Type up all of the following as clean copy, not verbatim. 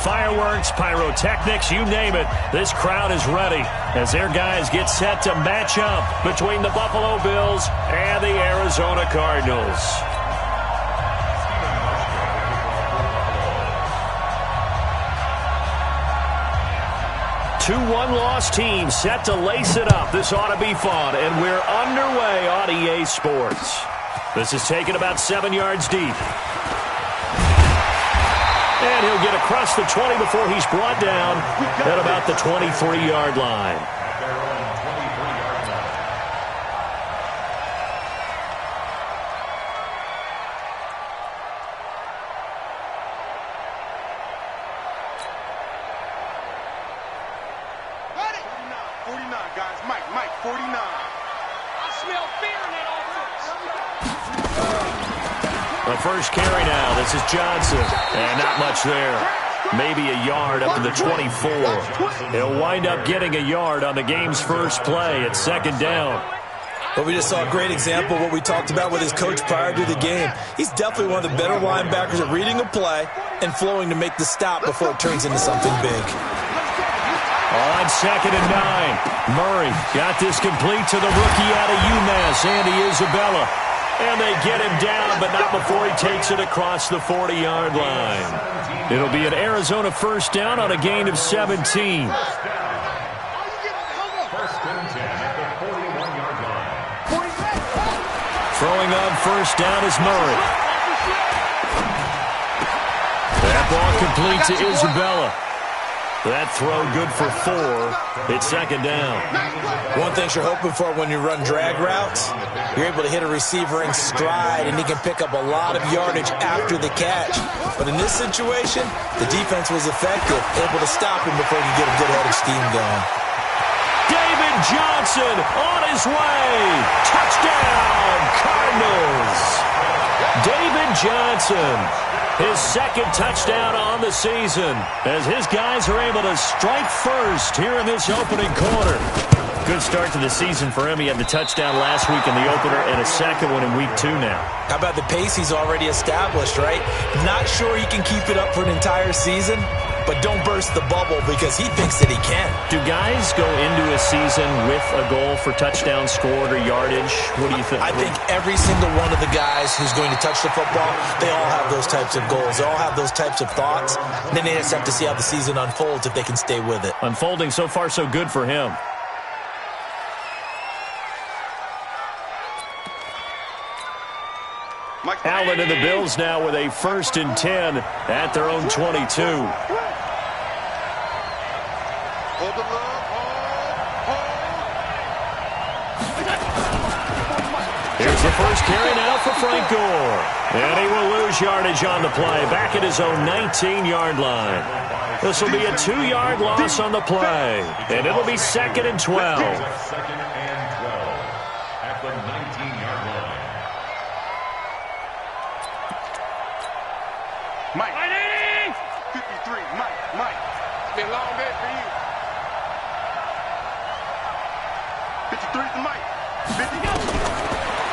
fireworks, pyrotechnics, you name it. This crowd is ready as their guys get set to match up between the Buffalo Bills and the Arizona Cardinals. Two one-loss teams set to lace it up. This ought to be fun, and we're underway on EA Sports. This is taken about 7 yards deep. And he'll get across the 20 before he's brought down at about the 23-yard line. The first carry now. This is Johnson. And not much there. Maybe a yard up to the 24. He'll wind up getting a yard on the game's first play at second down. Well, we just saw a great example of what we talked about with his coach prior to the game. He's definitely one of the better linebackers at reading a play and flowing to make the stop before it turns into something big. On second and 9, Murray got this complete to the rookie out of UMass, Andy Isabella. And they get him down, but not before he takes it across the 40-yard line. It'll be an Arizona first down on a gain of 17. First and 10 at the 41-yard line. Throwing on first down is Murray. That ball complete to Isabella. That throw good for 4. It's second down. One thing you're hoping for when you run drag routes, you're able to hit a receiver in stride, and he can pick up a lot of yardage after the catch. But in this situation, the defense was effective, able to stop him before he could get a good head of steam going. David Johnson on his way. Touchdown, Cardinals. David Johnson. His second touchdown on the season as his guys are able to strike first here in this opening quarter. Good start to the season for him. He had the touchdown last week in the opener and a second one in week 2 now. How about the pace he's already established, right? Not sure he can keep it up for an entire season, but don't burst the bubble because he thinks that he can. Do guys go into a season with a goal for touchdowns scored or yardage? What do you think? I think every single one of the guys who's going to touch the football, they all have those types of goals. They all have those types of thoughts. And then they just have to see how the season unfolds if they can stay with it. Unfolding so far so good for him. Allen and the Bills now with a first and 10 at their own 22. Here's the first carry now for Frank Gore. And he will lose yardage on the play, back at his own 19-yard line. This will be a 2-yard loss on the play, and it'll be second and 12. Second and 12 at the 19-yard line. Mike. 53. Mike. It's been a long day for you. 53 to Mike. 50 go.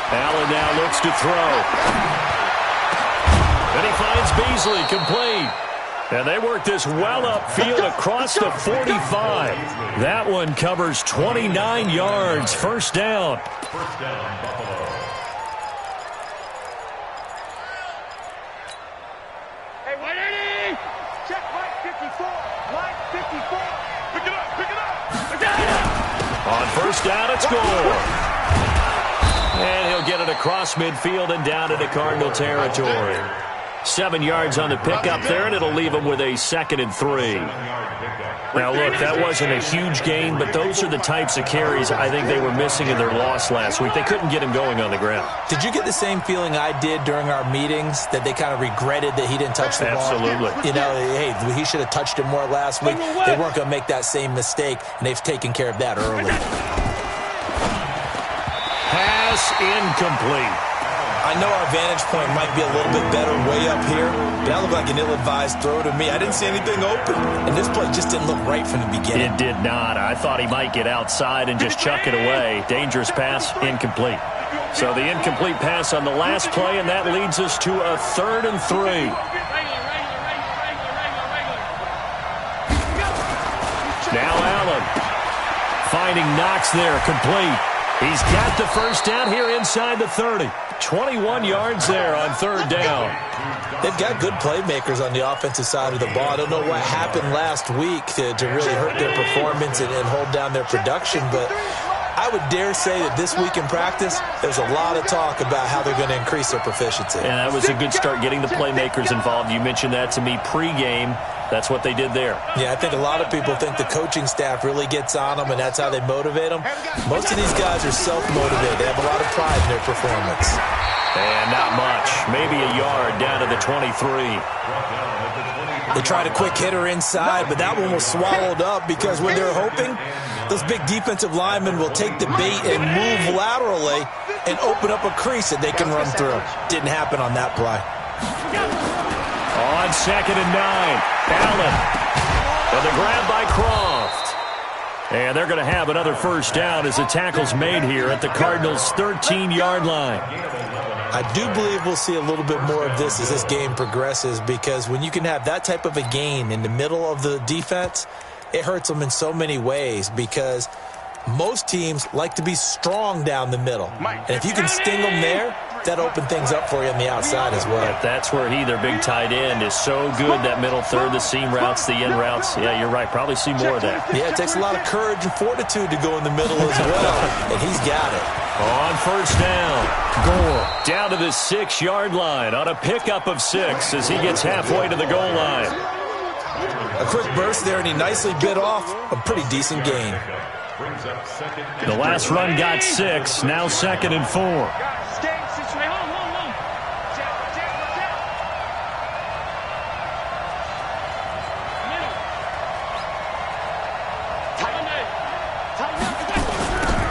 Allen now looks to throw. And he finds Beasley complete. And they work this well upfield across the 45. That one covers 29 yards. First down. First down, Buffalo. On first down, it's Gore. And he'll get it across midfield and down into Cardinal territory. 7 yards on the pickup there, and it'll leave him with a second and 3. Now, look, that wasn't a huge gain, but those are the types of carries I think they were missing in their loss last week. They couldn't get him going on the ground. Did you get the same feeling I did during our meetings, that they kind of regretted that he didn't touch the ball? Absolutely. You know, hey, he should have touched it more last week. They weren't going to make that same mistake, and they've taken care of that early. Pass incomplete. I know our vantage point might be a little bit better way up here, but that looked like an ill-advised throw to me. I didn't see anything open, and this play just didn't look right from the beginning. It did not. I thought he might get outside and just chuck it away. Dangerous pass, incomplete. So the incomplete pass on the last play, and that leads us to a 3rd and 3. Now Allen finding Knox there, complete. He's got the first down here inside the 30. 21 yards there on third down. They've got good playmakers on the offensive side of the ball. I don't know what happened last week to really hurt their performance and hold down their production, but I would dare say that this week in practice, there's a lot of talk about how they're going to increase their proficiency. And that was a good start, getting the playmakers involved. You mentioned that to me pregame. That's what they did there. Yeah, I think a lot of people think the coaching staff really gets on them, and that's how they motivate them. Most of these guys are self-motivated. They have a lot of pride in their performance. And not much. Maybe a yard down to the 23. They tried a quick hitter inside, but that one was swallowed up because when they're hoping, those big defensive linemen will take the bait and move laterally and open up a crease that they can run through. Didn't happen on that play. On 2nd and 9, Allen. And the grab by Croft. And they're going to have another first down as the tackle's made here at the Cardinals' 13-yard line. I do believe we'll see a little bit more of this as this game progresses, because when you can have that type of a gain in the middle of the defense, it hurts them in so many ways, because most teams like to be strong down the middle. And if you can sting them there, that opens things up for you on the outside as well. Yeah, that's where their big tight end, is so good, that middle third, the seam routes, the in routes. Yeah, you're right. Probably see more of that. Yeah, it takes a lot of courage and fortitude to go in the middle as well, and he's got it. On first down, Gore down to the 6-yard line on a pickup of 6 as he gets halfway to the goal line. A quick burst there, and he nicely bit off a pretty decent gain. The last run got 6, now 2nd and 4.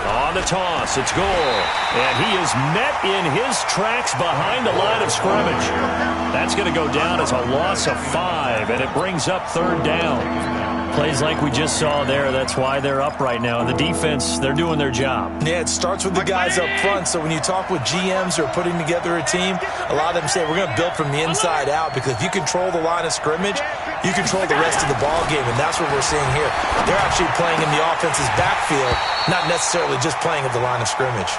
On the toss, it's Gore, and he is met in his tracks behind the line of scrimmage. That's going to go down as a loss of 5, and it brings up third down. Plays like we just saw there. That's why they're up right now. And the defense, they're doing their job. Yeah, it starts with the guys up front. So when you talk with GMs who are putting together a team, a lot of them say we're going to build from the inside out, because if you control the line of scrimmage, you control the rest of the ball game, and that's what we're seeing here. They're actually playing in the offense's backfield, not necessarily just playing at the line of scrimmage.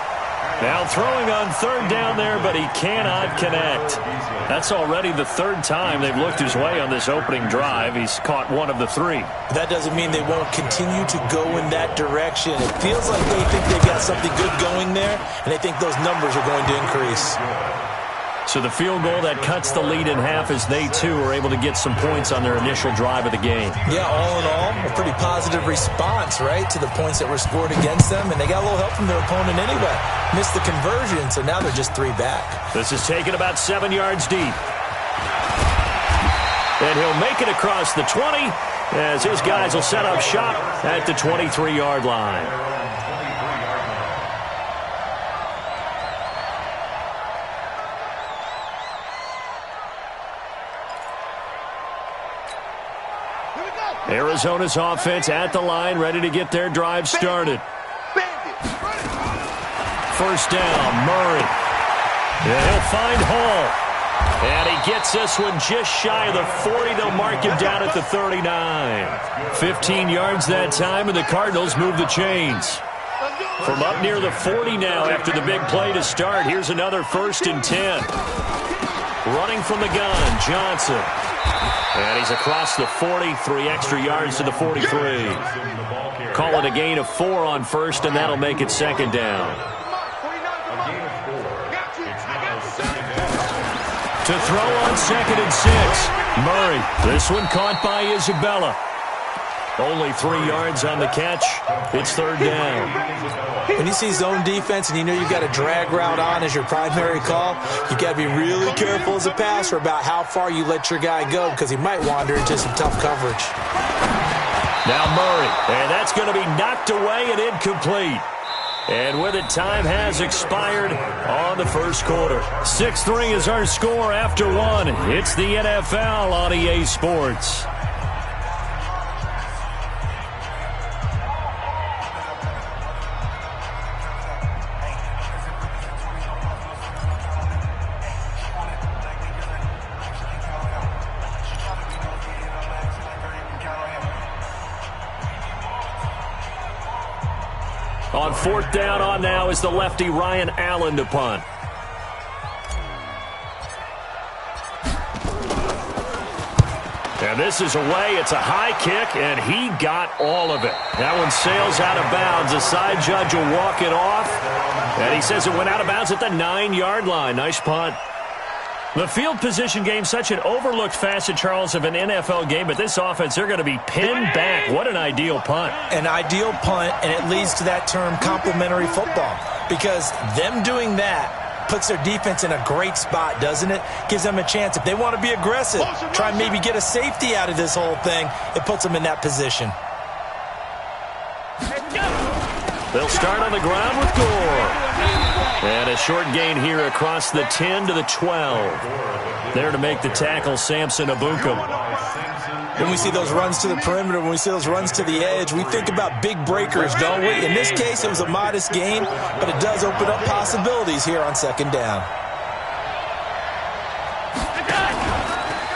Now throwing on third down there, but he cannot connect. That's already the 3rd time they've looked his way on this opening drive. He's caught 1 of the 3. That doesn't mean they won't continue to go in that direction. It feels like they think they've got something good going there, and they think those numbers are going to increase. So the field goal that cuts the lead in half as they, too, are able to get some points on their initial drive of the game. Yeah, all in all, a pretty positive response, right, to the points that were scored against them. And they got a little help from their opponent anyway. Missed the conversion, so now they're just 3 back. This is taken about 7 yards deep. And he'll make it across the 20 as his guys will set up shop at the 23-yard line. Arizona's offense at the line, ready to get their drive started. First down, Murray. And he'll find Hall. And he gets this one just shy of the 40. They'll mark him down at the 39. 15 yards that time, and the Cardinals move the chains. From up near the 40 now after the big play to start. Here's another 1st and 10. Running from the gun, Johnson. And he's across the 40, 3 extra yards to the 43. Call it a gain of 4 on first, and that'll make it 2nd down. To throw on 2nd and 6. Murray, this one caught by Isabella. Only 3 yards on the catch. It's 3rd down. When you see zone defense and you know you've got a drag route on as your primary call, you've got to be really careful as a passer about how far you let your guy go, because he might wander into some tough coverage. Now Murray, and that's going to be knocked away and incomplete. And with it, time has expired on the first quarter. 6-3 is our score after 1. It's the NFL on EA Sports. On fourth down on now is the lefty Ryan Allen to punt. And this is away. It's a high kick, and he got all of it. That one sails out of bounds. The side judge will walk it off. And he says it went out of bounds at the 9-yard line. Nice punt. The field position game, such an overlooked facet, Charles, of an NFL game. But this offense, they're going to be pinned back. What an ideal punt. An ideal punt, and it leads to that term complementary football. Because them doing that puts their defense in a great spot, doesn't it? Gives them a chance. If they want to be aggressive, try and maybe get a safety out of this whole thing, it puts them in that position. They'll start on the ground with Gore. And a short gain here across the 10 to the 12. There to make the tackle, Samson Abukum. When we see those runs to the perimeter, when we see those runs to the edge, we think about big breakers, don't we? In this case, it was a modest gain, but it does open up possibilities here on second down.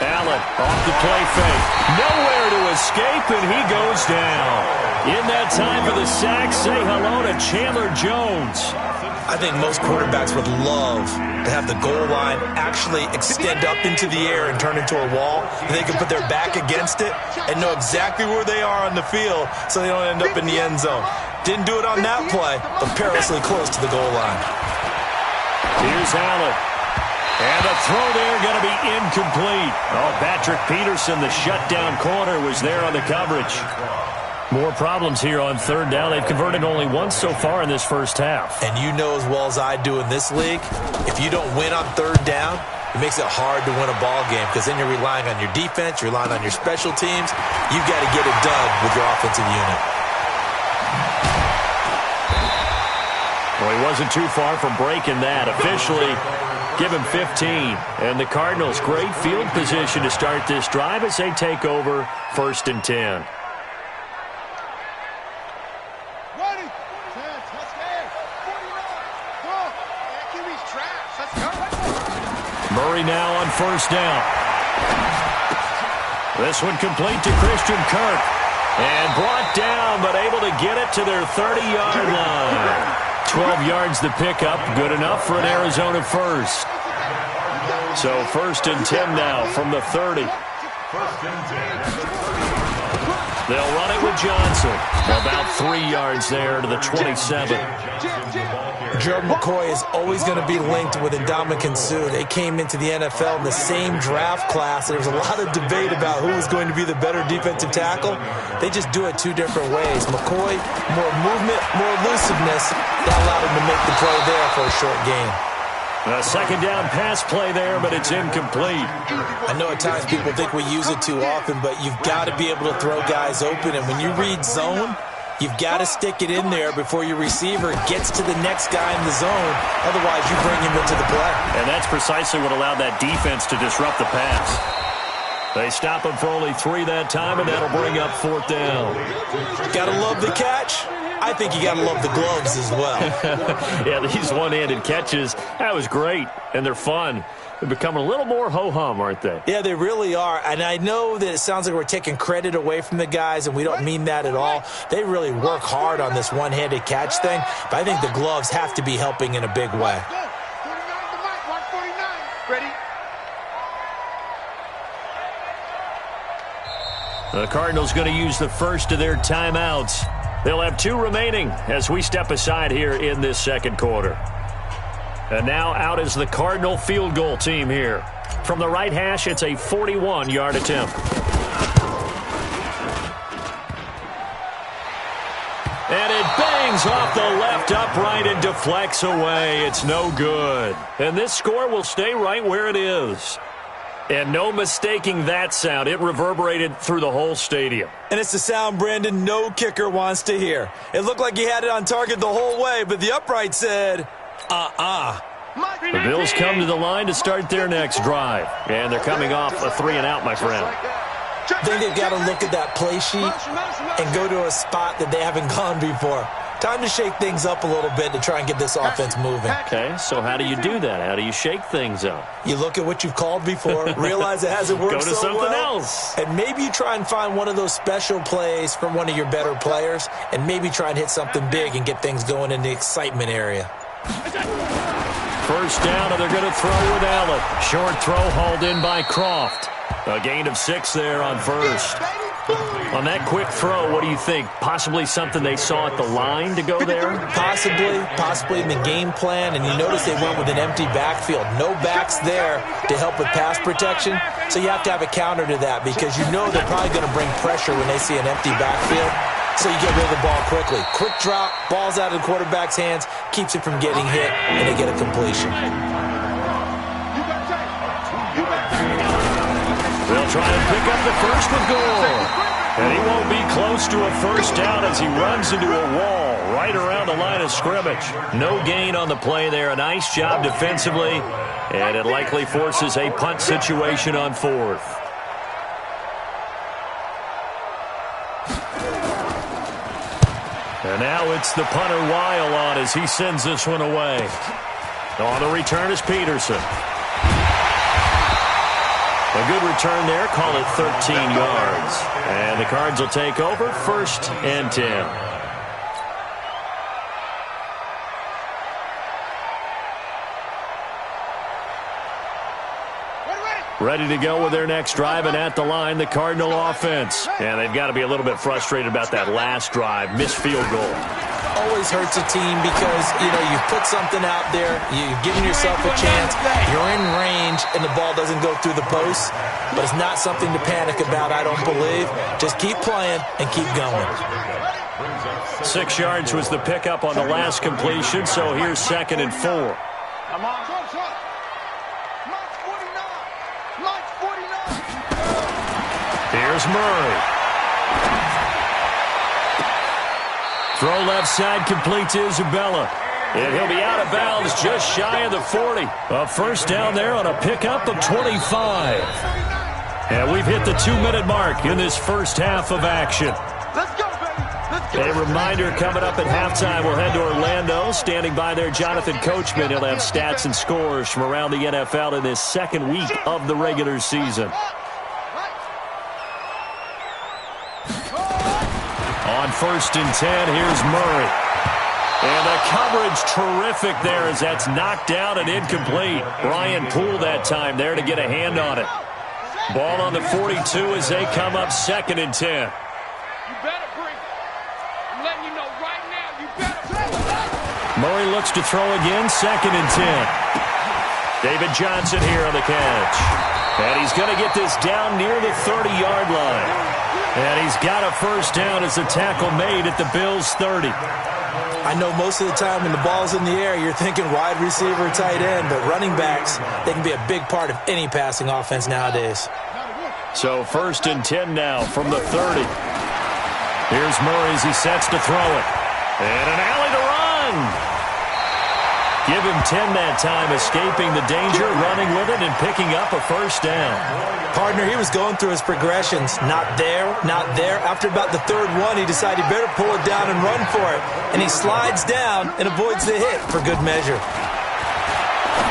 Allen off the play fake. Nowhere to escape, and he goes down. In that time for the sack, say hello to Chandler Jones. I think most quarterbacks would love to have the goal line actually extend up into the air and turn into a wall. And they can put their back against it and know exactly where they are on the field so they don't end up in the end zone. Didn't do it on that play, but perilously close to the goal line. Here's Allen. And the throw there going to be incomplete. Oh, Patrick Peterson, the shutdown corner, was there on the coverage. More problems here on third down. They've converted only once so far in this first half. And you know as well as I do in this league, if you don't win on third down, it makes it hard to win a ball game because then you're relying on your defense, you're relying on your special teams. You've got to get it done with your offensive unit. Well, he wasn't too far from breaking that. Officially, give him 15. And the Cardinals, great field position to start this drive as they take over 1st and 10. Murray now on first down. This one complete to Christian Kirk. And brought down, but able to get it to their 30-yard line. 12 yards the pickup. Good enough for an Arizona first. So 1st and 10 now from the 30. They'll run it with Johnson. About 3 yards there to the 27. Gerald McCoy is always going to be linked with Ndamukong Suh. They came into the NFL in the same draft class. There was a lot of debate about who was going to be the better defensive tackle. They just do it two different ways. McCoy, more movement, more elusiveness. That allowed him to make the play there for a short gain. A second down pass play there, but it's incomplete. I know at times people think we use it too often, but you've got to be able to throw guys open. And when you read zone, you've got to stick it in there before your receiver gets to the next guy in the zone. Otherwise, you bring him into the play. And that's precisely what allowed that defense to disrupt the pass. They stop him for only 3 that time, and that'll bring up 4th down. Got to love the catch. I think you got to love the gloves as well. Yeah, these one-handed catches, that was great, and they're fun. They're becoming a little more ho-hum, aren't they? Yeah, they really are. And I know that it sounds like we're taking credit away from the guys, and we don't mean that at all. They really work hard on this one-handed catch thing, but I think the gloves have to be helping in a big way. The Cardinals going to use the first of their timeouts. They'll have 2 remaining as we step aside here in this second quarter. And now out is the Cardinal field goal team here. From the right hash, it's a 41-yard attempt. And it bangs off the left upright and deflects away. It's no good. And this score will stay right where it is. And no mistaking that sound. It reverberated through the whole stadium. And it's the sound, Brandon, no kicker wants to hear. It looked like he had it on target the whole way, but the upright said, The Bills come to the line to start their next drive. And they're coming off a 3-and-out, my friend. I think they've got to look at that play sheet and go to a spot that they haven't gone before. Time to shake things up a little bit to try and get this offense moving. Okay, so how do you do that? How do you shake things up? You look at what you've called before, realize it hasn't worked Go to so something well, else. and maybe you try and find one of those special plays from one of your better players, and maybe try and hit something big and get things going in the excitement area. First down, and they're going to throw with Allen. Short throw hauled in by Croft. A gain of 6 there on first. On that quick throw, what do you think? Possibly something they saw at the line to go there? Possibly in the game plan, and you notice they went with an empty backfield. No backs there to help with pass protection, so you have to have a counter to that because you know they're probably going to bring pressure when they see an empty backfield, so you get rid of the ball quickly. Quick drop, ball's out of the quarterback's hands, keeps it from getting hit, and they get a completion. They'll try and pick up the first with Gore. And he won't be close to a first down as he runs into a wall right around the line of scrimmage. No gain on the play there. A nice job defensively, and it likely forces a punt situation on 4th. And now it's the punter Weil on as he sends this one away. On the return is Peterson. A good return there. Call it 13 yards. And the Cards will take over 1st and 10. Ready to go with their next drive, and at the line, the Cardinal offense. And they've got to be a little bit frustrated about that last drive. Missed field goal. Always hurts a team because, you put something out there, you're giving yourself a chance, you're in range, and the ball doesn't go through the post. But it's not something to panic about, I don't believe. Just keep playing and keep going. 6 yards was the pickup on the last completion, so here's 2nd and 4. Come on. Here's Murray. Throw left side, complete to Isabella. And he'll be out of bounds just shy of the 40. A first down there on a pickup of 25. And we've hit the 2-minute mark in this first half of action. Let's go, baby. Let's go. A reminder coming up at halftime, we'll head to Orlando. Standing by there, Jonathan Coachman. He'll have stats and scores from around the NFL in this 2nd week of the regular season. On 1st and 10, here's Murray. And the coverage terrific there as that's knocked down and incomplete. Brian Poole that time there to get a hand on it. Ball on the 42 as they come up 2nd and 10. You better bring it. I'm letting you know right now, you better bring it. Murray looks to throw again, 2nd and 10. David Johnson here on the catch. And he's going to get this down near the 30-yard line. And he's got a first down as the tackle made at the Bills' 30. I know most of the time when the ball's in the air, you're thinking wide receiver, tight end, but running backs, they can be a big part of any passing offense nowadays. So 1st and 10 now from the 30. Here's Murray as he sets to throw it. And an alley to run. Give him 10 that time, escaping the danger, running with it, and picking up a first down. Partner, he was going through his progressions. Not there, not there. After about the 3rd one, he decided he better pull it down and run for it. And he slides down and avoids the hit for good measure.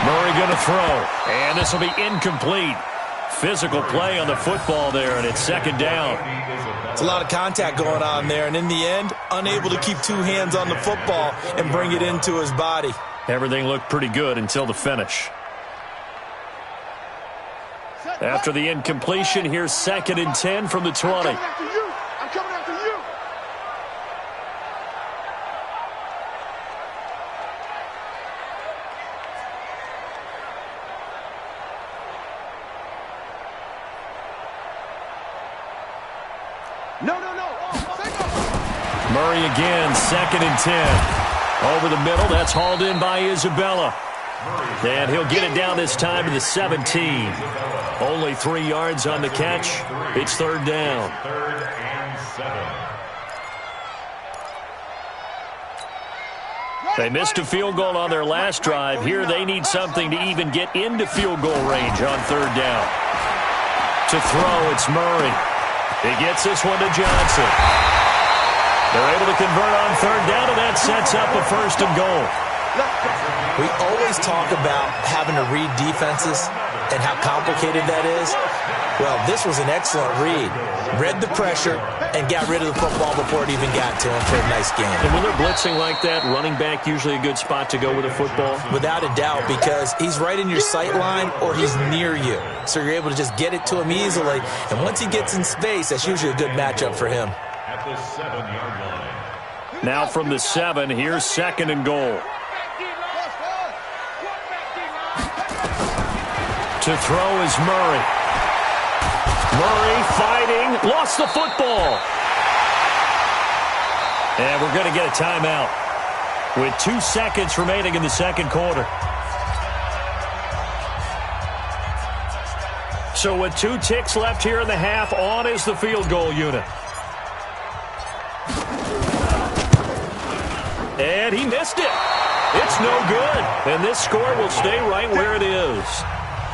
Murray going to throw. And this will be incomplete. Physical play on the football there, and it's 2nd down. It's a lot of contact going on there. And in the end, unable to keep 2 hands on the football and bring it into his body. Everything looked pretty good until the finish. After the incompletion, here's 2nd and 10 from the 20. I'm coming after you. No. Murray again, 2nd and 10. Over the middle, that's hauled in by Isabella. And he'll get it down this time to the 17. Only 3 yards on the catch. It's 3rd down. 3rd and 7. They missed a field goal on their last drive. Here they need something to even get into field goal range on 3rd down. To throw, it's Murray. He gets this one to Johnson. They're able to convert on third down, and that sets up a 1st and goal. We always talk about having to read defenses and how complicated that is. Well, this was an excellent read. Read the pressure and got rid of the football before it even got to him for a nice game. And when they're blitzing like that, running back usually a good spot to go with a football? Without a doubt, because he's right in your sight line or he's near you. So you're able to just get it to him easily. And once he gets in space, that's usually a good matchup for him. At the 7-yard line. Now from the 7, here's 2nd and goal. To throw is Murray. Murray fighting, lost the football. And we're going to get a timeout with 2 seconds remaining in the 2nd quarter. So with 2 ticks left here in the half, on is the field goal unit. And he missed it. It's no good. And this score will stay right where it is.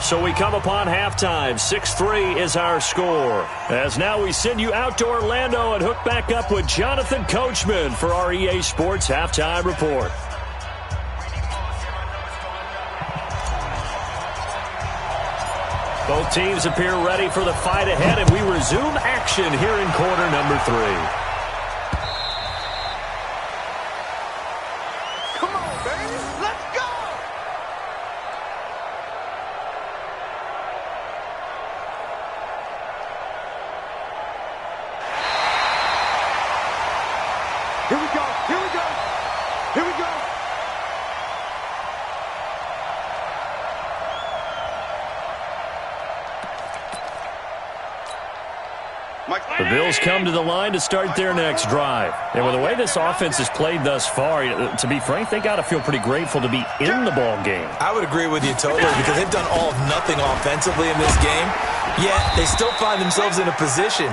So we come upon halftime. 6-3 is our score. As now we send you out to Orlando and hook back up with Jonathan Coachman for our EA Sports Halftime Report. Both teams appear ready for the fight ahead, and we resume action here in quarter number 3. Here we go. Here we go. Here we go. The Bills come to the line to start their next drive. And with the way this offense has played thus far, to be frank, they got to feel pretty grateful to be in the ball game. I would agree with you totally because they've done all of nothing offensively in this game, yet they still find themselves in a position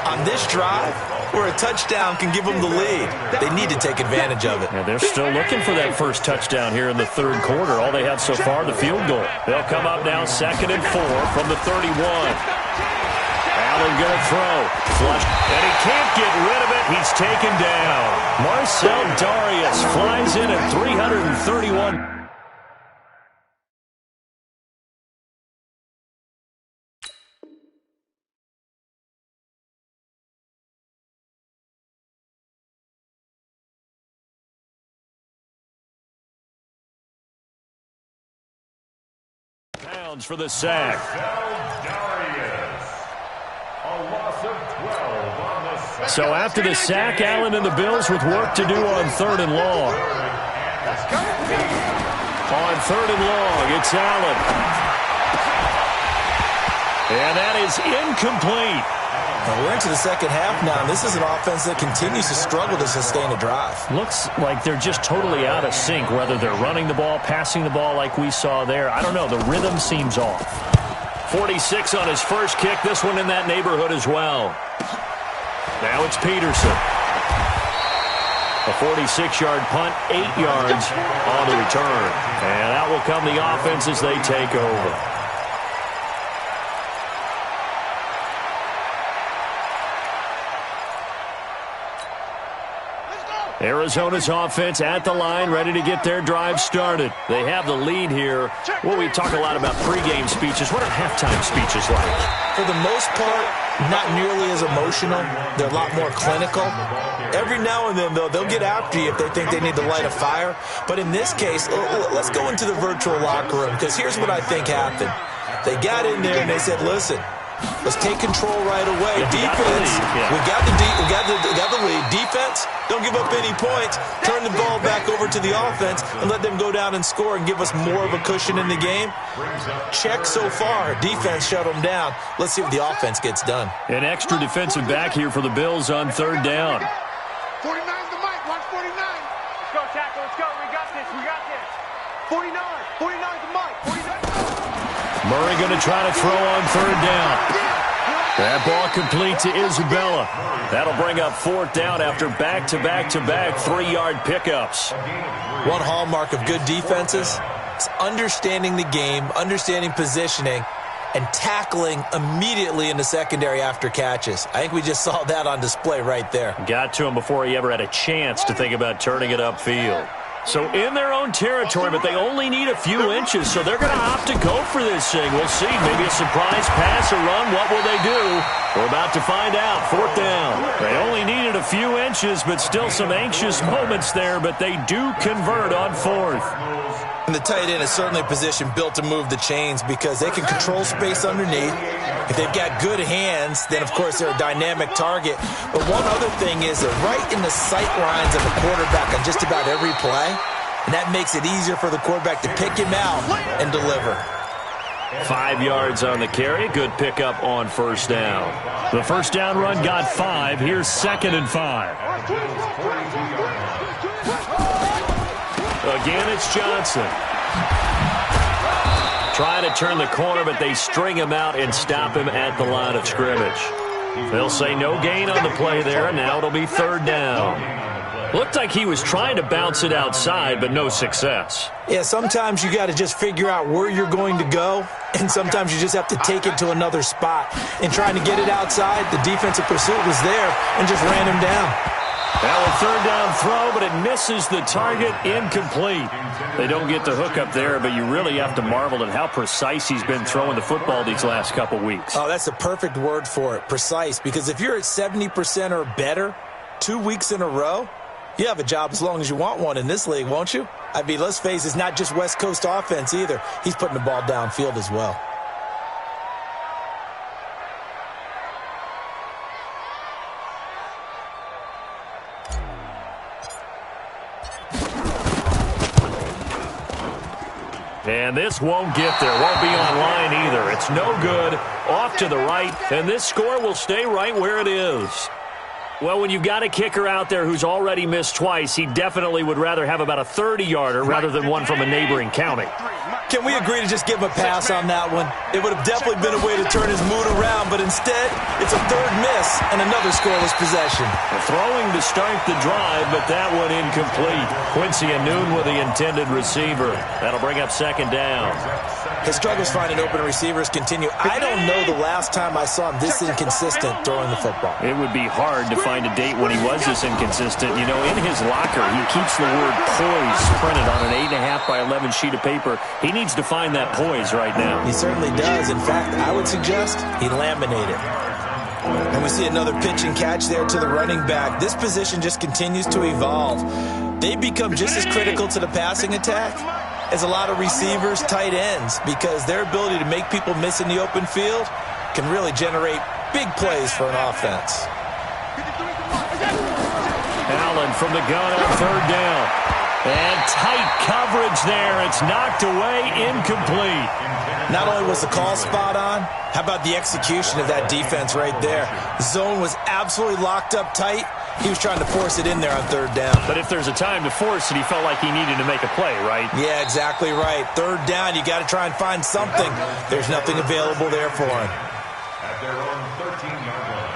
on this drive where a touchdown can give them the lead. They need to take advantage of it. Yeah, they're still looking for that first touchdown here in the 3rd quarter. All they have so far, the field goal. They'll come up now 2nd and 4 from the 31. Allen going to throw. Flush. And he can't get rid of it. He's taken down. Marcel Darius flies in at 331. Pounds for the sack. So after the sack, Allen and the Bills with work to do on 3rd and long. On 3rd and long, it's Allen. And that is incomplete. Now we're into the 2nd half now, and this is an offense that continues to struggle to sustain a drive. Looks like they're just totally out of sync, whether they're running the ball, passing the ball like we saw there. I don't know. The rhythm seems off. 46 on his first kick. This one in that neighborhood as well. Now it's Peterson. A 46-yard punt, 8 yards on the return. And out will come the offense as they take over. Arizona's offense at the line, ready to get their drive started. They have the lead here. Well, we talk a lot about pregame speeches. What are halftime speeches like? For the most part, not nearly as emotional. They're a lot more clinical. Every now and then, though, they'll get after you if they think they need to light a fire. But in this case, let's go into the virtual locker room, because here's what I think happened. They got in there and they said, listen, let's take control right away. Defense, we got the lead. Defense, don't give up any points. Turn the ball back over to the offense and let them go down and score and give us more of a cushion in the game. Check so far. Defense shut them down. Let's see what the offense gets done. An extra defensive back here for the Bills on 3rd down. 49's the mic. Watch 49. Let's go, tackle. Let's go. We got this. We got this. 49. 49's the mic. 49. Murray going to try to throw on 3rd down. That ball complete to Isabella. That'll bring up 4th down after back-to-back-to-back 3-yard pickups. One hallmark of good defenses is understanding the game, understanding positioning, and tackling immediately in the secondary after catches. I think we just saw that on display right there. Got to him before he ever had a chance to think about turning it upfield. So in their own territory, but they only need a few inches, so they're going to opt to go for this thing. We'll see. Maybe a surprise pass or run. What will they do? We're about to find out. 4th down. They only needed a few inches, but still some anxious moments there, but they do convert on 4th. And the tight end is certainly a position built to move the chains because they can control space underneath. If they've got good hands, then, of course, they're a dynamic target. But one other thing is they're right in the sight lines of the quarterback on just about every play, and that makes it easier for the quarterback to pick him out and deliver. 5 yards on the carry. Good pickup on 1st down. The 1st down run got 5. Here's 2nd and 5. Again, it's Johnson. Trying to turn the corner, but they string him out and stop him at the line of scrimmage. They'll say no gain on the play there, and now it'll be 3rd down. Looked like he was trying to bounce it outside, but no success. Yeah, sometimes you got to just figure out where you're going to go, and sometimes you just have to take it to another spot. And trying to get it outside, the defensive pursuit was there and just ran him down. Now a 3rd down throw, but it misses the target, incomplete. They don't get the hook up there, but you really have to marvel at how precise he's been throwing the football these last couple weeks. Oh, that's the perfect word for it, precise, because if you're at 70% or better 2 weeks in a row, you have a job as long as you want one in this league, won't you? I mean, let's face it, it's not just West Coast offense either. He's putting the ball downfield as well. And this won't get there. Won't be on line either. It's no good. Off to the right. And this score will stay right where it is. Well, when you've got a kicker out there who's already missed twice, he definitely would rather have about a 30-yarder rather than one from a neighboring county. Can we agree to just give him a pass on that one? It would have definitely been a way to turn his mood around, but instead, it's a 3rd miss and another scoreless possession. Throwing to start the drive, but that one incomplete. Quincy Anoon with the intended receiver. That'll bring up 2nd down. His struggles finding open receivers continue. I don't know the last time I saw him this inconsistent throwing the football. It would be hard to find a date when he was this inconsistent. You know, in his locker, he keeps the word poise printed on an 8.5 by 11 sheet of paper. He needs to find that poise right now. He certainly does. In fact, I would suggest he laminated. And we see another pitch and catch there to the running back. This position just continues to evolve. They become just as critical to the passing attack as a lot of receivers, tight ends, because their ability to make people miss in the open field can really generate big plays for an offense. Allen from the gun on 3rd down. And tight coverage there. It's knocked away, incomplete. Not only was the call spot on, how about the execution of that defense right there? The zone was absolutely locked up tight. He was trying to force it in there on 3rd down. But if there's a time to force it, he felt like he needed to make a play, right? Yeah, exactly right. 3rd down, you got to try and find something. There's nothing available there for him. At their own 13-yard line.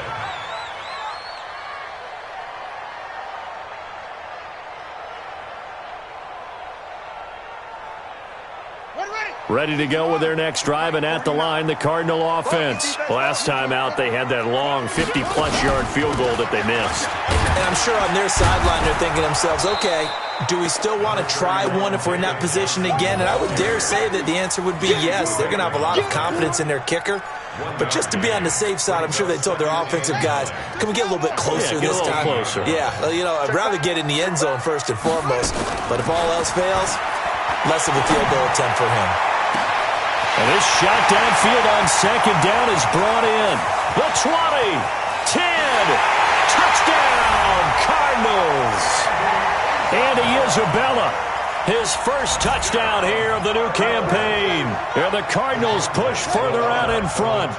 Ready to go with their next drive, and at the line, the Cardinal offense. Last time out, they had that long 50-plus yard field goal that they missed. And I'm sure on their sideline, they're thinking to themselves, okay, do we still want to try one if we're in that position again? And I would dare say that the answer would be yes. They're going to have a lot of confidence in their kicker. But just to be on the safe side, I'm sure they told their offensive guys, can we get a little bit closer this time? Closer. Yeah, you know, I'd rather get in the end zone first and foremost. But if all else fails, less of a field goal attempt for him. And this shot downfield on 2nd down is brought in. The 20, 10, touchdown, Cardinals. Andy Isabella, his first touchdown here of the new campaign. And the Cardinals push further out in front.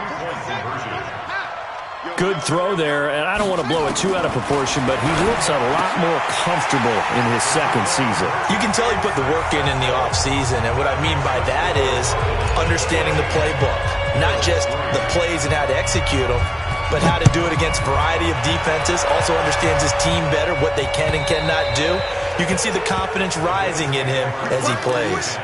Good throw there, and I don't want to blow it too out of proportion, but he looks a lot more comfortable in his 2nd season. You can tell he put the work in the offseason, and what I mean by that is understanding the playbook. Not just the plays and how to execute them, but how to do it against a variety of defenses. Also understands his team better, what they can and cannot do. You can see the confidence rising in him as he plays.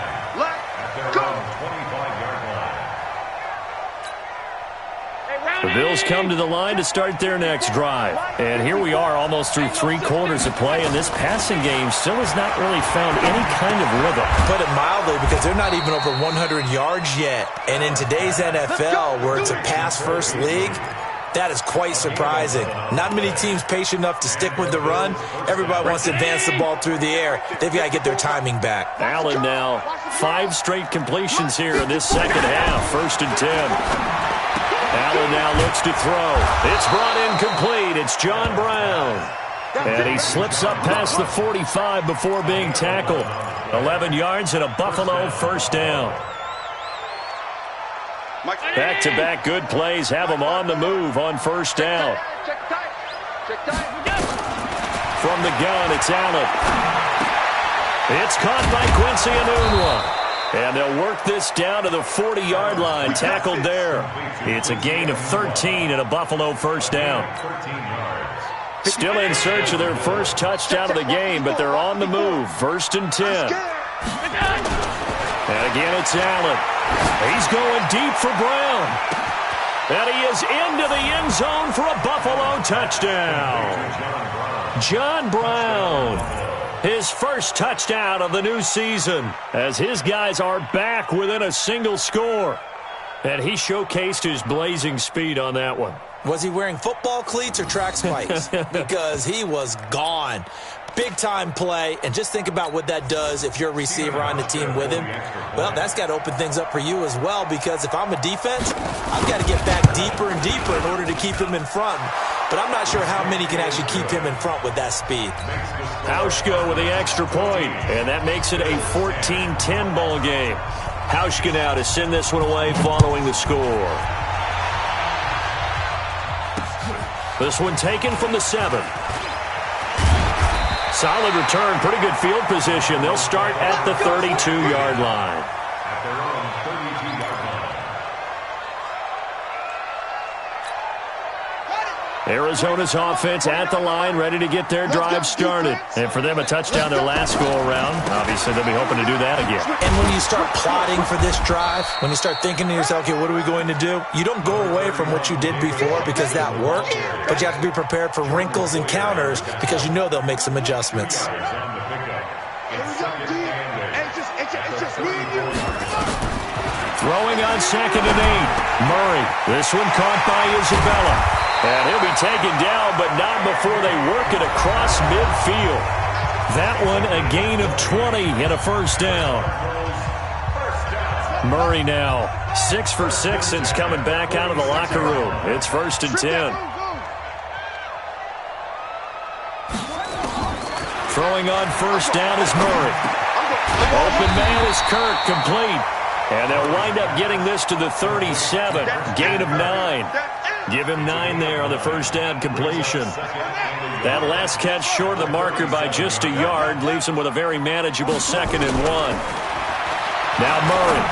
Bills come to the line to start their next drive. And here we are almost through 3 quarters of play, and this passing game still has not really found any kind of rhythm. Put it mildly, because they're not even over 100 yards yet. And in today's NFL, where it's a pass-first league, that is quite surprising. Not many teams patient enough to stick with the run. Everybody wants to advance the ball through the air. They've got to get their timing back. Allen now, 5 straight completions here in this second half. 1st and 10. Allen now looks to throw. It's brought in complete. It's John Brown. And he slips up past the 45 before being tackled. 11 yards and a Buffalo first down. Back-to-back good plays have them on the move on first down. From the gun, it's Allen. It's caught by Quincy Enunwa. And they'll work this down to the 40-yard line, tackled there. It's a gain of 13 and a Buffalo first down. Still in search of their first touchdown of the game, but they're on the move. 1st and 10. And again, it's Allen. He's going deep for Brown. And he is into the end zone for a Buffalo touchdown. John Brown, his first touchdown of the new season, as his guys are back within a single score. And he showcased his blazing speed on that one. Was he wearing football cleats or track spikes? Because he was gone. Big-time play, and just think about what that does if you're a receiver on the team with him. Well, that's got to open things up for you as well, because if I'm a defense, I've got to get back deeper and deeper in order to keep him in front. But I'm not sure how many can actually keep him in front with that speed. Hauschka with the extra point, and that makes it a 14-10 ball game. Hauschka now to send this one away following the score. This one taken from the 7. Solid return, pretty good field position. They'll start at the 32-yard line. Arizona's offense at the line, ready to get their drive started. And for them, a touchdown their last go-around. Obviously, they'll be hoping to do that again. And when you start plotting for this drive, when you start thinking to yourself, okay, what are we going to do? You don't go away from what you did before because that worked, but you have to be prepared for wrinkles and counters because you know they'll make some adjustments. Throwing on 2nd and 8. Murray. This one caught by Isabella. And he'll be taken down, but not before they work it across midfield. That one a gain of 20 and a first down. Murray now 6 for 6 since coming back out of the locker room. It's 1st and 10. Throwing on first down is Murray. Open man is Kirk, complete. And they'll wind up getting this to the 37. Gain of 9. Give him 9 there on the first down completion. That last catch short of the marker by just a yard leaves him with a very manageable 2nd and 1. Now Murray.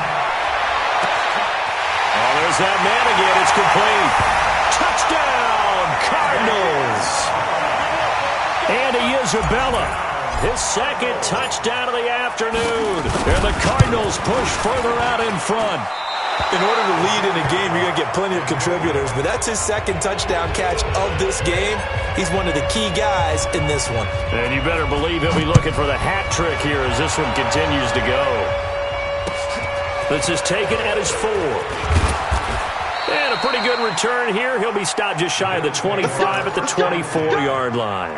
Oh, there's that man again. It's complete. Touchdown, Cardinals. Andy Isabella, his 2nd touchdown of the afternoon. And the Cardinals push further out in front. In order to lead in a game, you're going to get plenty of contributors, but that's his 2nd touchdown catch of this game. He's one of the key guys in this one. And you better believe he'll be looking for the hat trick here as this one continues to go. This is taken at his 4. And a pretty good return here. He'll be stopped just shy of the 25 at the 24-yard line.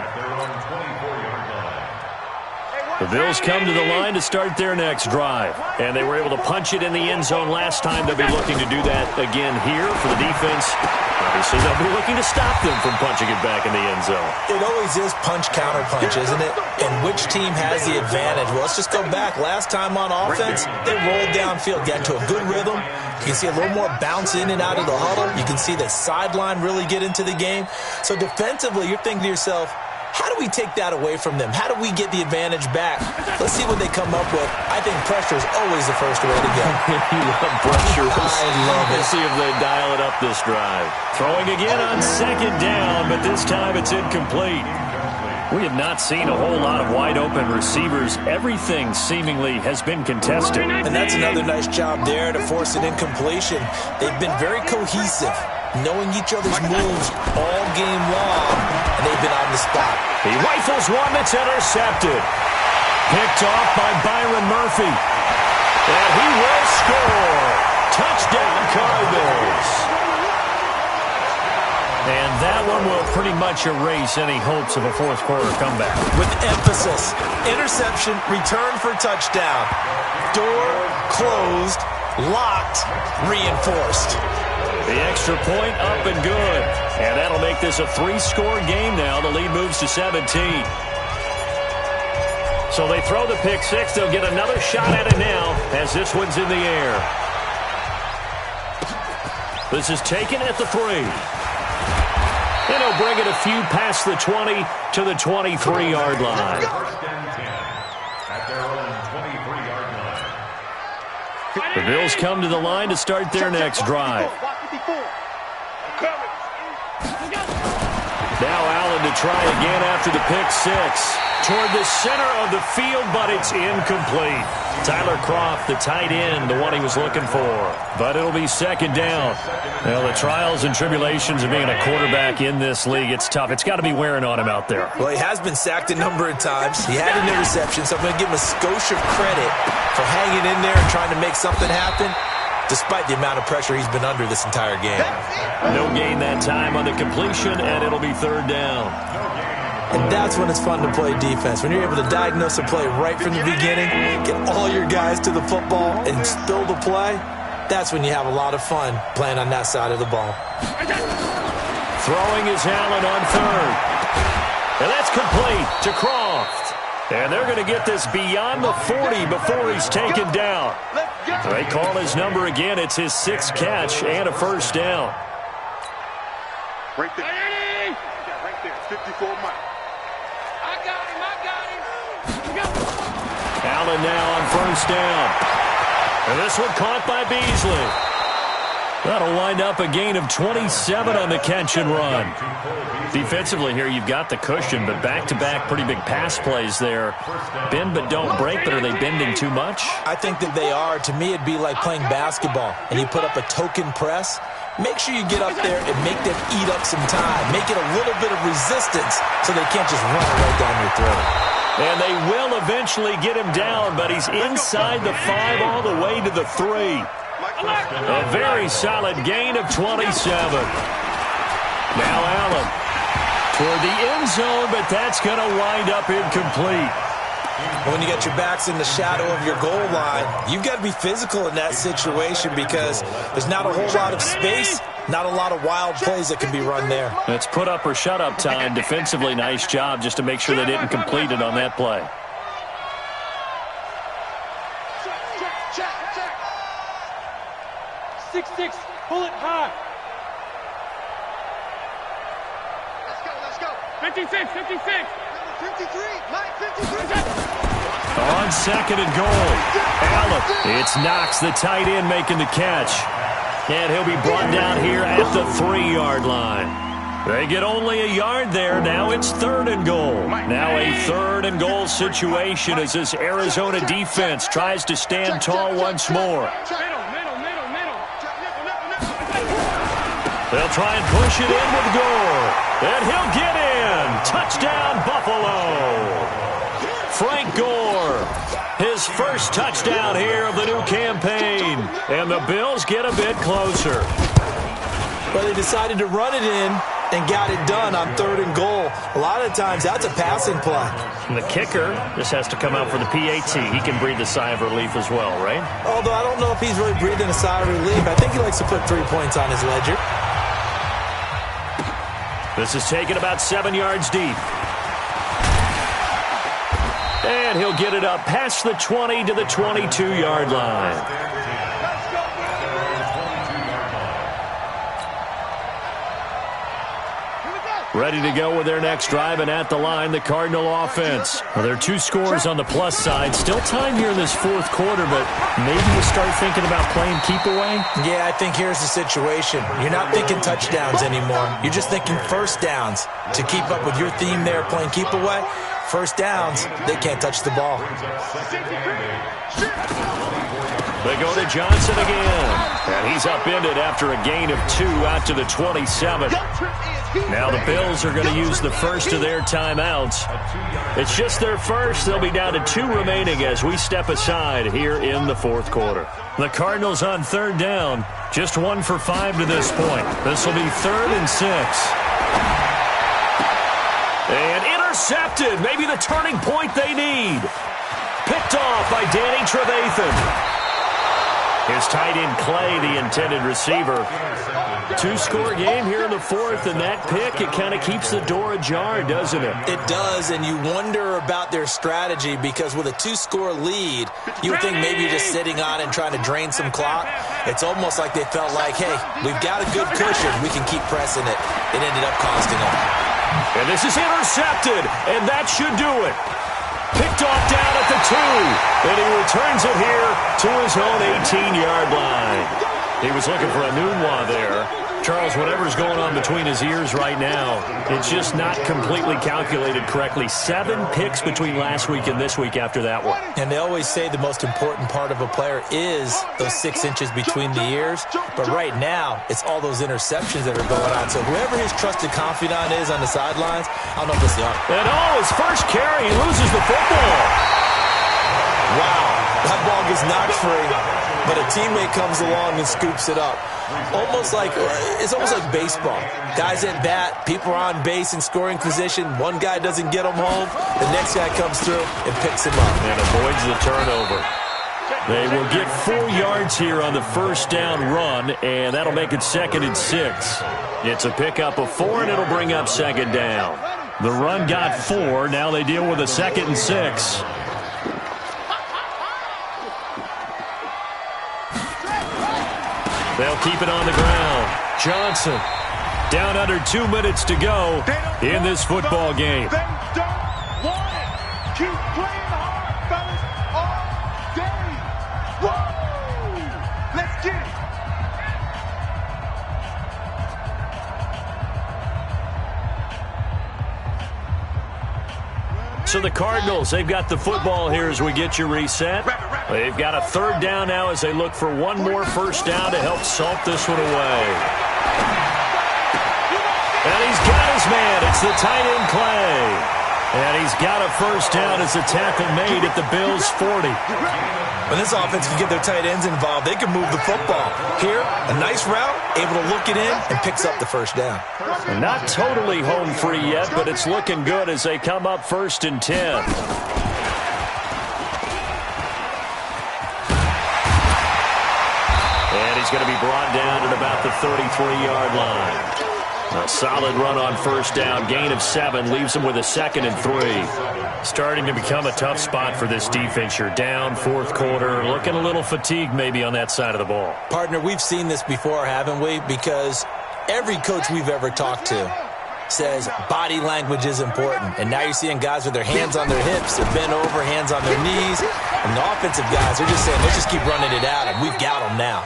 The Bills come to the line to start their next drive. And they were able to punch it in the end zone last time. They'll be looking to do that again here for the defense. Obviously, they'll be looking to stop them from punching it back in the end zone. It always is punch-counter-punch, isn't it? And which team has the advantage? Well, let's just go back. Last time on offense, they rolled downfield, got into a good rhythm. You can see a little more bounce in and out of the huddle. You can see the sideline really get into the game. So defensively, you're thinking to yourself, how do we take that away from them? How do we get the advantage back? Let's see what they come up with. I think pressure is always the first way to go. You love pressure. I love it. Let's see if they dial it up this drive. Throwing again on 2nd down, but this time it's incomplete. We have not seen a whole lot of wide-open receivers. Everything seemingly has been contested. And that's another nice job there to force an incompletion. They've been very cohesive, knowing each other's moves all game long, and they've been on the spot. He rifles one that's intercepted. Picked off by Byron Murphy. And he will score. Touchdown, Cardinals. And that one will pretty much erase any hopes of a fourth-quarter comeback. With emphasis, interception, return for touchdown. Door closed, locked, reinforced. The extra point up and good. And that'll make this a 3-score game now. The lead moves to 17. So they throw the pick six. They'll get another shot at it now as this one's in the air. This is taken at the 3. And he'll bring it a few past the 20 to the 23-yard line. First and 10 at their own 23-yard line. The Bills come to the line to start their next drive. Now Allen to try again after the pick six. Toward the center of the field, but it's incomplete. Tyler Kroft, the tight end, the one he was looking for. But it'll be second down. Well, the trials and tribulations of being a quarterback in this league, it's tough. It's got to be wearing on him out there. Well, he has been sacked a number of times. He had an interception, so I'm going to give him a skosh of credit for hanging in there and trying to make something happen, despite the amount of pressure he's been under this entire game. No gain that time on the completion, and it'll be third down. And that's when it's fun to play defense. When you're able to diagnose a play right from the beginning, get all your guys to the football, and spill the play, that's when you have a lot of fun playing on that side of the ball. Throwing is Allen on third. And that's complete to Kroft. And they're going to get this beyond the 40 before he's taken down. They call his number again. It's his 6th catch and a first down. Right there. Right there. 54 miles. I got him. Allen now on first down. And this one caught by Beasley. That'll wind up a gain of 27 on the catch and run. Defensively here, you've got the cushion, but back-to-back pretty big pass plays there. Bend but don't break, but are they bending too much? I think that they are. To me, it'd be like playing basketball, and you put up a token press. Make sure you get up there and make them eat up some time. Make it a little bit of resistance so they can't just run it right down your throat. And they will eventually get him down, but he's inside the 5 all the way to the 3. A very solid gain of 27. Now Allen toward the end zone, but that's going to wind up incomplete. When you got your backs in the shadow of your goal line, you've got to be physical in that situation because there's not a whole lot of space, not a lot of wild plays that can be run there. It's put up or shut up time. Defensively, nice job just to make sure they didn't complete it on that play. Check. 6-6, pull it high. Let's go. 56. 53, Mike, 53. On second and goal, Allen. It's Knox, the tight end, making the catch. And he'll be brought down here at the 3-yard line. They get only a yard there. Now it's third and goal. Now a third and goal situation as this Arizona defense tries to stand tall once more. They'll try and push it in with Gore. And he'll get in. Touchdown, Buffalo. Frank Gore, his first touchdown here of the new campaign. And the Bills get a bit closer. But they decided to run it in and got it done on third and goal. A lot of times, that's a passing play. And the kicker just has to come out for the PAT. He can breathe a sigh of relief as well, right? Although I don't know if he's really breathing a sigh of relief. I think he likes to put 3 points on his ledger. This is taken about 7 yards deep. And he'll get it up past the 20 to the 22-yard line. Ready to go with their next drive, and at the line, the Cardinal offense. Well, there are 2 scores on the plus side. Still time here in this fourth quarter, but maybe you start thinking about playing keep away? Yeah, I think here's the situation. You're not thinking touchdowns anymore. You're just thinking first downs. To keep up with your theme there, playing keep away, first downs, they can't touch the ball. They go to Johnson again. And he's upended after a gain of 2 out to the 27. Now the Bills are going to use the first of their timeouts. It's just their first. They'll be down to 2 remaining as we step aside here in the fourth quarter. The Cardinals on third down. Just 1 for 5 to this point. This will be 3rd and 6. And intercepted. Maybe the turning point they need. Picked off by Danny Trevathan. His tight end Clay, the intended receiver. 2-score game here in the fourth, and that pick, it kind of keeps the door ajar, doesn't it? It does, and you wonder about their strategy because with a 2-score lead, you would think maybe you're just sitting on it and trying to drain some clock. It's almost like they felt like, hey, we've got a good cushion. We can keep pressing it. It ended up costing them. And this is intercepted, and that should do it. Picked off down at the 2, and he returns it here to his own 18-yard line. He was looking for a Nunwa there. Charles, whatever's going on between his ears right now, it's just not completely calculated correctly. 7 picks between last week and this week after that one. And they always say the most important part of a player is those 6 inches between the ears. But right now, it's all those interceptions that are going on. So whoever his trusted confidant is on the sidelines, I don't know if it's the arm. And his first carry, he loses the football. Wow, that ball gets knocked free, but a teammate comes along and scoops it up. It's almost like baseball. Guys at bat, people are on base in scoring position. One guy doesn't get them home. The next guy comes through and picks him up. And avoids the turnover. They will get 4 yards here on the first down run, and that'll make it 2nd and 6. It's a pickup of 4, and it'll bring up 2nd down. The run got 4. Now they deal with a 2nd and 6. They'll keep it on the ground. Johnson down under 2 minutes to go in this football game. They don't want it. Keep playing hard, fellas, all day. Whoa! Let's get it. So the Cardinals, they've got the football here as we get you reset. They've got a 3rd down now as they look for 1 more first down to help salt this one away. And he's got his man. It's the tight end Clay. And he's got a first down as a tackle made at the Bills' 40. When this offense can get their tight ends involved, they can move the football. Here, a nice route, able to look it in, and picks up the first down. Not totally home free yet, but it's looking good as they come up 1st and 10. And he's going to be brought down at about the 33-yard line. A solid run on first down. Gain of 7 leaves them with a 2nd and 3. Starting to become a tough spot for this defense. You're down 4th quarter. Looking a little fatigued maybe on that side of the ball. Partner, we've seen this before, haven't we? Because every coach we've ever talked to says body language is important. And now you're seeing guys with their hands on their hips, they're bent over, hands on their knees. And the offensive guys are just saying, let's just keep running it at them. We've got them now.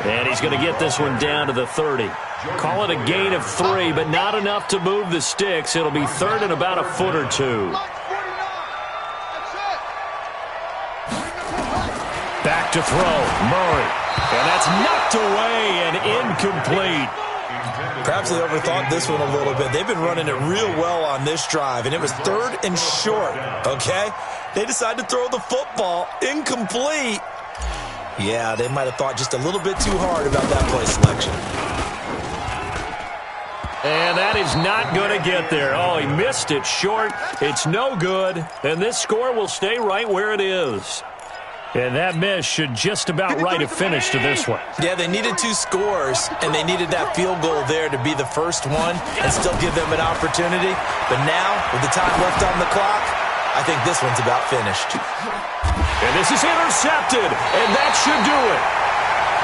And he's going to get this one down to the 30. Call it a gain of 3, but not enough to move the sticks. It'll be 3rd and about a foot or 2. Back to throw, Murray. And that's knocked away and incomplete. Perhaps they overthought this one a little bit. They've been running it real well on this drive, and it was 3rd and short, okay? They decided to throw the football incomplete. Yeah, they might have thought just a little bit too hard about that play selection. And that is not going to get there. Oh, he missed it short. It's no good. And this score will stay right where it is. And that miss should just about write a finish to this one. Yeah, they needed 2 scores, and they needed that field goal there to be the first one and still give them an opportunity. But now, with the time left on the clock, I think this one's about finished. And this is intercepted, and that should do it.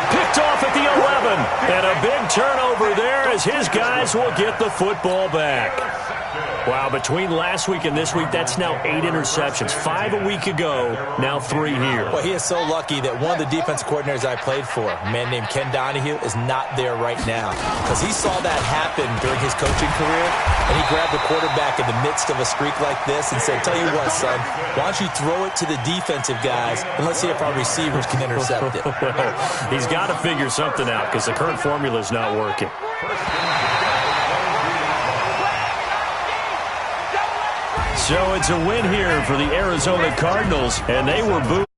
Picked off at the 11. And a big turnover there as his guys will get the football back. Wow, between last week and this week, that's now 8 interceptions. 5 a week ago, now 3 here. Well, he is so lucky that one of the defensive coordinators I played for, a man named Ken Donahue, is not there right now. Because he saw that happen during his coaching career, and he grabbed the quarterback in the midst of a streak like this and said, tell you what, son, why don't you throw it to the defensive guys, and let's see if our receivers can intercept it. Well, he's got to figure something out because the current formula is not working. So it's a win here for the Arizona Cardinals, and they were booed.